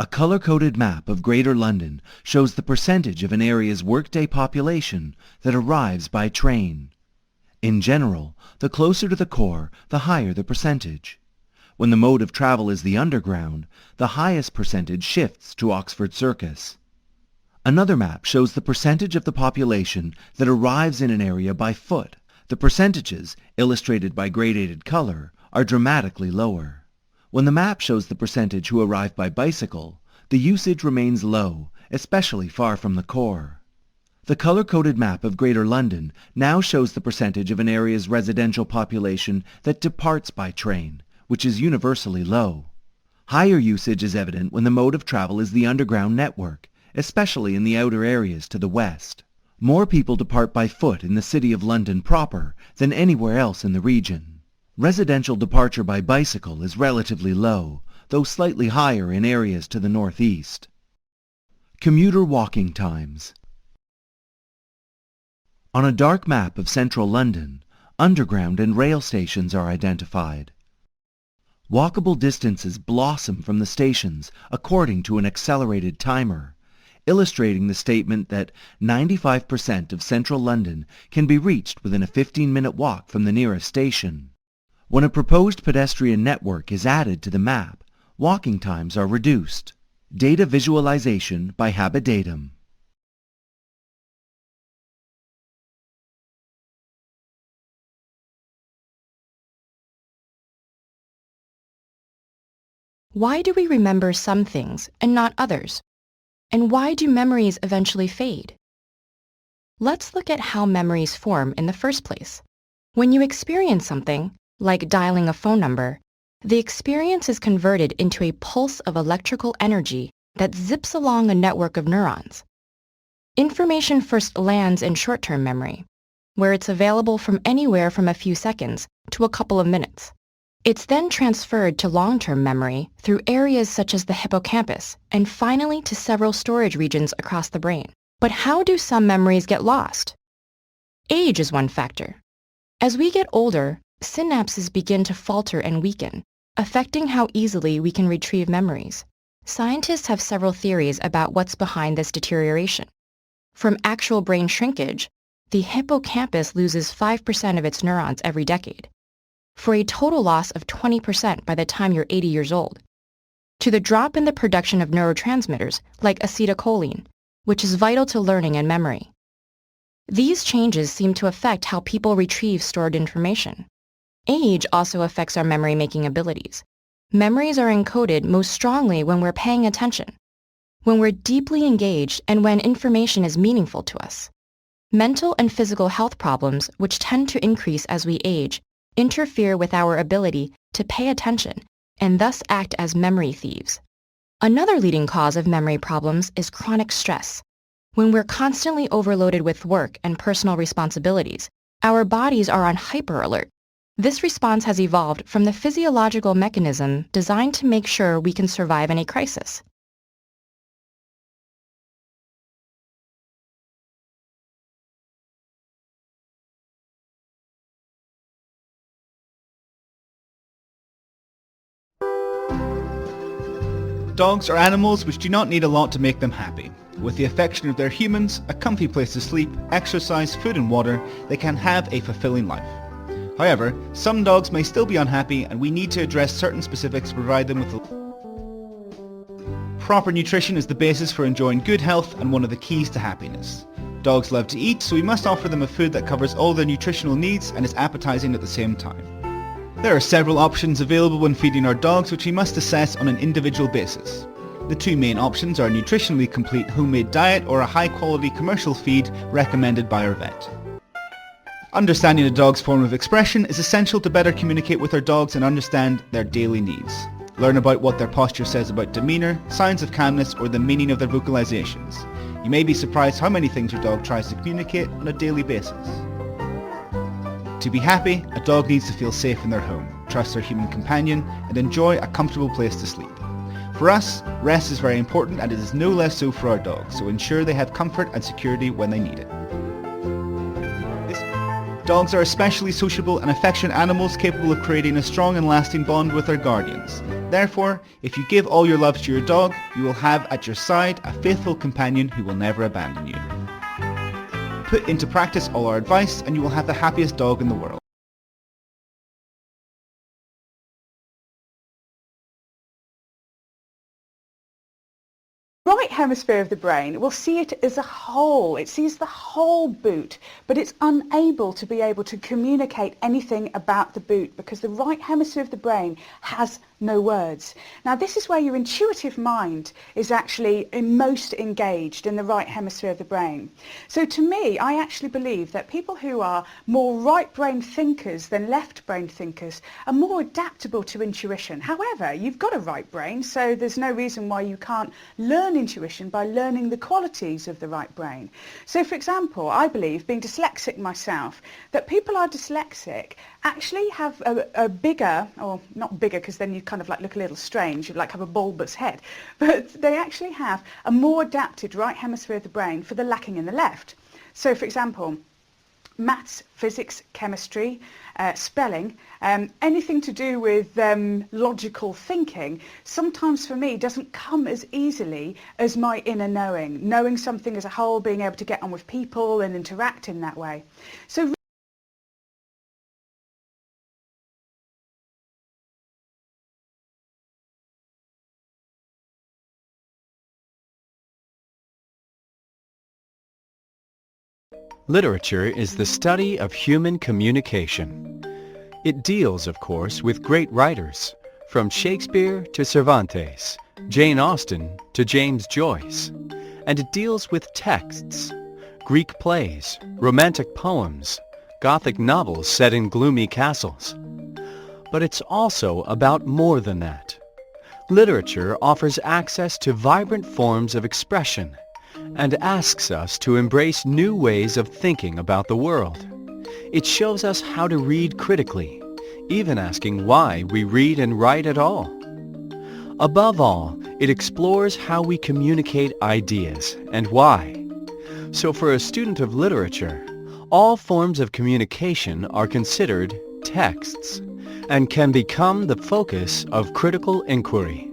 A color-coded map of Greater London shows the percentage of an area's workday population that arrives by train. In general, the closer to the core, the higher the percentage. When the mode of travel is the Underground, the highest percentage shifts to Oxford Circus. Another map shows the percentage of the population that arrives in an area by foot. The percentages, illustrated by gradated color, are dramatically lower. When the map shows the percentage who arrive by bicycle, the usage remains low, especially far from the core. The color-coded map of Greater London now shows the percentage of an area's residential population that departs by train, which is universally low. Higher usage is evident when the mode of travel is the Underground network, especially in the outer areas to the west. More people depart by foot in the City of London proper than anywhere else in the region. Residential departure by bicycle is relatively low, though slightly higher in areas to the northeast. Commuter walking times. On a dark map of central London, Underground and rail stations are identified. Walkable distances blossom from the stations according to an accelerated timer, illustrating the statement that 95% of central London can be reached within a 15-minute walk from the nearest station. When a proposed pedestrian network is added to the map, walking times are reduced. Data visualization by Habidatum. Why do we remember some things and not others? And why do memories eventually fade? Let's look at how memories form in the first place. When you experience something, like dialing a phone number, the experience is converted into a pulse of electrical energy that zips along a network of neurons. Information first lands in short-term memory, where it's available from anywhere from a few seconds to a couple of minutes. It's then transferred to long-term memory through areas such as the hippocampus and finally to several storage regions across the brain. But how do some memories get lost? Age is one factor. As we get older, synapses begin to falter and weaken, affecting how easily we can retrieve memories. Scientists have several theories about what's behind this deterioration. From actual brain shrinkage, the hippocampus loses 5% of its neurons every decade, for a total loss of 20% by the time you're 80 years old, to the drop in the production of neurotransmitters like acetylcholine, which is vital to learning and memory. These changes seem to affect how people retrieve stored information. Age also affects our memory-making abilities. Memories are encoded most strongly when we're paying attention, when we're deeply engaged, and when information is meaningful to us. Mental and physical health problems, which tend to increase as we age, interfere with our ability to pay attention and thus act as memory thieves. Another leading cause of memory problems is chronic stress. When we're constantly overloaded with work and personal responsibilities, our bodies are on hyper-alert. This response has evolved from the physiological mechanism designed to make sure we can survive any crisis. Dogs are animals which do not need a lot to make them happy. With the affection of their humans, a comfy place to sleep, exercise, food and water, they can have a fulfilling life. However, some dogs may still be unhappy, and we need to address certain specifics to provide them with proper nutrition is the basis for enjoying good health and one of the keys to happiness. Dogs love to eat, so we must offer them a food that covers all their nutritional needs and is appetizing at the same time. There are several options available when feeding our dogs, which we must assess on an individual basis. The two main options are a nutritionally complete homemade diet or a high-quality commercial feed recommended by our vet. Understanding a dog's form of expression is essential to better communicate with our dogs and understand their daily needs. Learn about what their posture says about demeanour, signs of calmness, or the meaning of their vocalizations. You may be surprised how many things your dog tries to communicate on a daily basis. To be happy, a dog needs to feel safe in their home, trust their human companion, and enjoy a comfortable place to sleep. For us, rest is very important, and it is no less so for our dogs, so ensure they have comfort and security when they need it. Dogs are especially sociable and affectionate animals capable of creating a strong and lasting bond with their guardians. Therefore, if you give all your love to your dog, you will have at your side a faithful companion who will never abandon you. Put into practice all our advice and you will have the happiest dog in the world. Right hemisphere of the brain will see it as a whole. It sees the whole boot, but it's unable to be able to communicate anything about the boot because the right hemisphere of the brain has no words. Now this is where your intuitive mind is actually most engaged in the right hemisphere of the brain. So to me, I actually believe that people who are more right brain thinkers than left brain thinkers are more adaptable to intuition. However, you've got a right brain, so there's no reason why you can't learn intuition by learning the qualities of the right brain. So for example, I believe, being dyslexic myself, that people are dyslexic actually have a bigger, or not bigger because then you kind of like look a little strange, you like have a bulbous head, but they actually have a more adapted right hemisphere of the brain for the lacking in the left. So for example, maths, physics, chemistry, spelling, anything to do with logical thinking, sometimes for me doesn't come as easily as my inner knowing something as a whole, being able to get on with people and interact in that way. So Literature is the study of human communication. It deals, of course, with great writers, from Shakespeare to Cervantes, Jane Austen to James Joyce. And it deals with texts, Greek plays, romantic poems, Gothic novels set in gloomy castles. But it's also about more than that. Literature offers access to vibrant forms of expression and asks us to embrace new ways of thinking about the world. It shows us how to read critically, even asking why we read and write at all. Above all, it explores how we communicate ideas and why. So for a student of literature, all forms of communication are considered texts and can become the focus of critical inquiry.